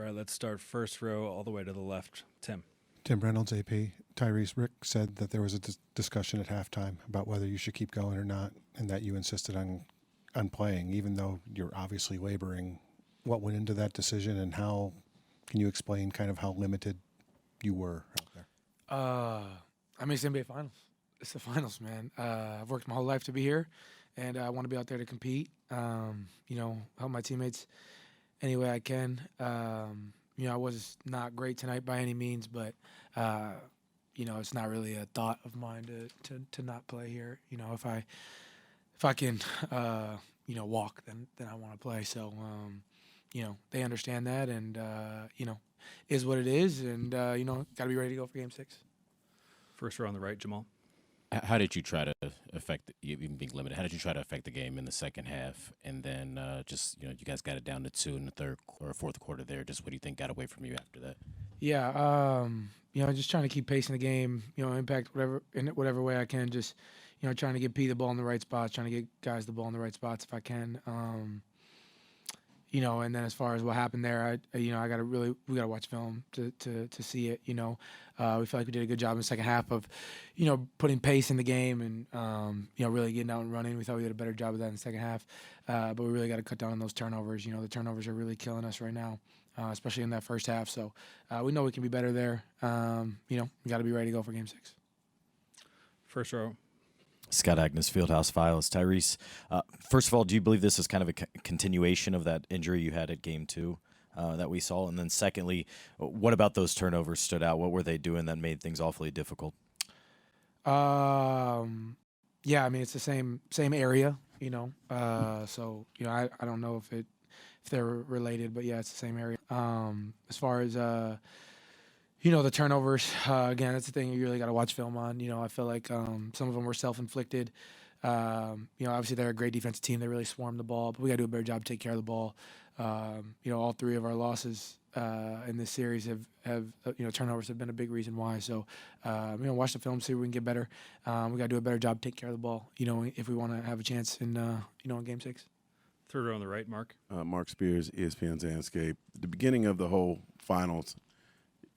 right, let's start first row all the way to the left. Tim. Tim Reynolds, AP. Tyrese, Rick said that there was a discussion at halftime about whether you should keep going or not, and that you insisted on playing, even though you're obviously laboring. What went into that decision, and how can you explain kind of how limited you were out there? I mean, it's NBA Finals. It's the finals, man. I've worked my whole life to be here, and I want to be out there to compete. Help my teammates any way I can. I was not great tonight by any means, but it's not really a thought of mine to not play here. If I can walk, then I want to play. So they understand that, and is what it is, and got to be ready to go for Game 6. First row on the right, Jamal. How did you try to affect, even being limited, how did you try to affect the game in the second half? And then you guys got it down to 2 in the third or fourth quarter there. Just what do you think got away from you after that? Yeah, just trying to keep pacing the game, impact whatever way I can. Just, trying to get P the ball in the right spots, trying to get guys the ball in the right spots if I can. And then as far as what happened there, we gotta watch film to see it. We feel like we did a good job in the second half of, putting pace in the game and really getting out and running. We thought we did a better job of that in the second half, but we really got to cut down on those turnovers. The turnovers are really killing us right now, especially in that first half. So we know we can be better there. We got to be ready to go for Game 6. First row. Scott Agnes, Fieldhouse Files. Tyrese, first of all, do you believe this is kind of a continuation of that injury you had at Game 2 that we saw? And then secondly, what about those turnovers stood out? What were they doing that made things awfully difficult? Yeah, I mean, it's the same area, so, I don't know if they're related, but yeah, it's the same area. As far as, the turnovers, again, that's the thing you really got to watch film on. I feel like some of them were self-inflicted. Obviously they're a great defensive team. They really swarm the ball, but we got to do a better job to take care of the ball. All 3 of our losses in this series have turnovers have been a big reason why. So, watch the film, see if we can get better. We got to do a better job taking care of the ball, if we want to have a chance in Game 6. Third row on the right, Mark. Mark Spears, ESPN's Landscape. At the beginning of the whole finals,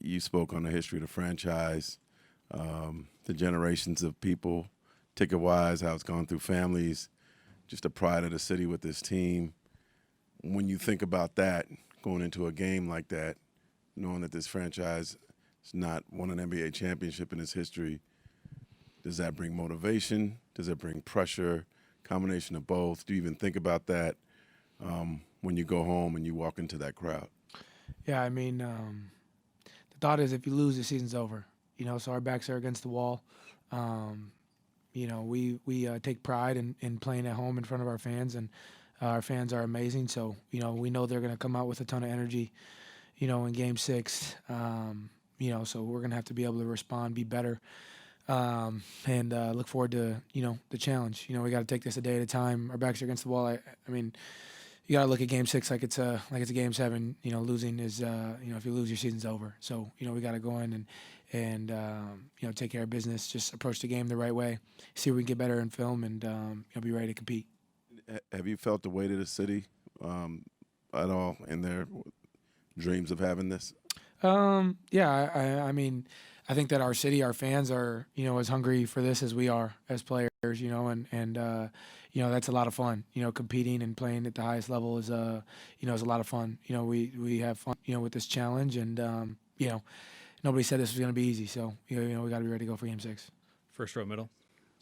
you spoke on the history of the franchise, the generations of people, ticket-wise, how it's gone through families, just the pride of the city with this team. When you think about that, going into a game like that, knowing that this franchise has not won an NBA championship in its history, does that bring motivation? Does it bring pressure? Combination of both? Do you even think about that when you go home and you walk into that crowd? Yeah, I mean, the thought is if you lose, the season's over. So our backs are against the wall. We take pride in playing at home in front of our fans, and our fans are amazing. So, we know they're going to come out with a ton of energy, in Game 6. So we're going to have to be able to respond, be better, and look forward to, the challenge. We got to take this a day at a time. Our backs are against the wall. I mean, you got to look at Game 6 like it's a Game 7. Losing is, if you lose, your season's over. So, we got to go in and take care of business, just approach the game the right way, see if we can get better in film, and be ready to compete. Have you felt the weight of the city at all in their dreams of having this? Yeah, I mean, I think that our city, our fans are, as hungry for this as we are as players, and that's a lot of fun. Competing and playing at the highest level is a lot of fun. We have fun, with this challenge, and nobody said this was going to be easy, so we got to be ready to go for Game 6. First row middle.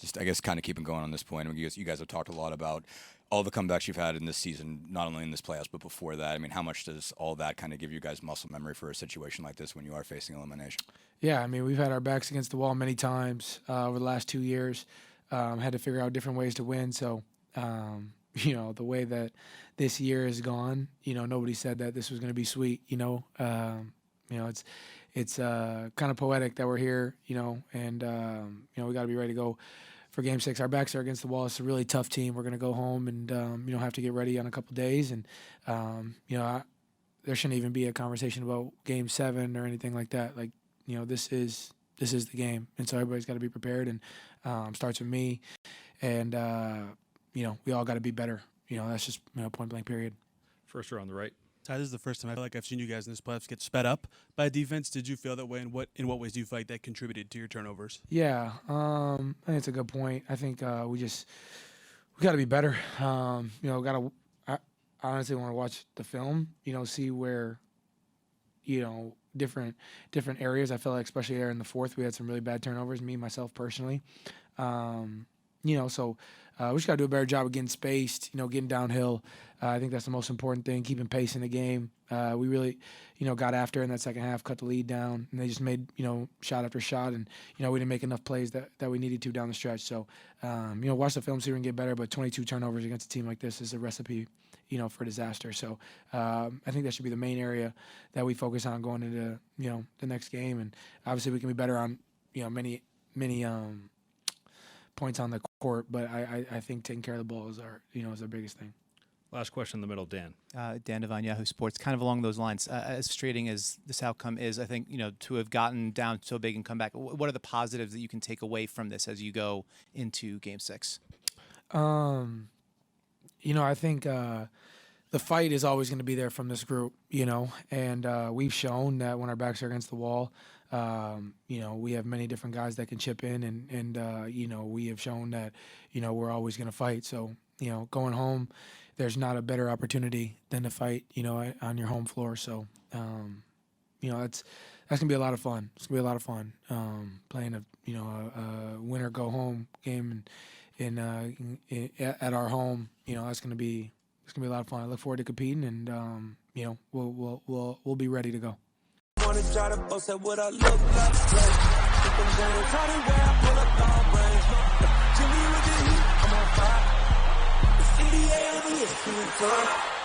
Just, I guess, kind of keeping going on this point. I mean, you guys have talked a lot about all the comebacks you've had in this season, not only in this playoffs, but before that. I mean, how much does all that kind of give you guys muscle memory for a situation like this when you are facing elimination? Yeah, I mean, we've had our backs against the wall many times over the last 2 years. Had to figure out different ways to win. So, the way that this year has gone, nobody said that this was going to be sweet. It's kind of poetic that we're here, and we got to be ready to go for Game 6. Our backs are against the wall. It's a really tough team. We're going to go home and have to get ready on a couple days, and there shouldn't even be a conversation about Game 7 or anything like that. Like, this is the game, and so everybody's got to be prepared, and starts with me, and we all got to be better. That's just point blank period. First row on the right, Ty, this is the first time I feel like I've seen you guys in this playoffs get sped up by defense. Did you feel that way? And in what ways do you feel like that contributed to your turnovers? Yeah, I think it's a good point. I think we got to be better. I honestly want to watch the film, see where, different areas. I feel like especially there in the fourth, we had some really bad turnovers, myself personally. So we just got to do a better job of getting spaced, getting downhill. I think that's the most important thing, keeping pace in the game. We really, got after in that second half, cut the lead down, and they just made, shot after shot. And, we didn't make enough plays that we needed to down the stretch. So, watch the film, see if we can get better. But 22 turnovers against a team like this is a recipe, for disaster. So I think that should be the main area that we focus on going into, the next game. And obviously we can be better on, many points on the court, but I think taking care of the ball is our biggest thing. Last question in the middle, Dan. Dan Devine, Yahoo Sports. Kind of along those lines, as frustrating as this outcome is, I think, to have gotten down so big and come back, what are the positives that you can take away from this as you go into Game 6? I think the fight is always going to be there from this group, and we've shown that when our backs are against the wall, we have many different guys that can chip in, and we have shown that, we're always going to fight. So, going home, there's not a better opportunity than to fight, on your home floor. So, that's going to be a lot of fun. It's going to be a lot of fun playing a win or go home game at our home. It's going to be a lot of fun. I look forward to competing, and we'll be ready to go. Wanna try to boast at what I look like. Keep them down, try to wear, I pull up long range. Jimmy with the heat, I'm on fire. It's NBA over here, feeling fun.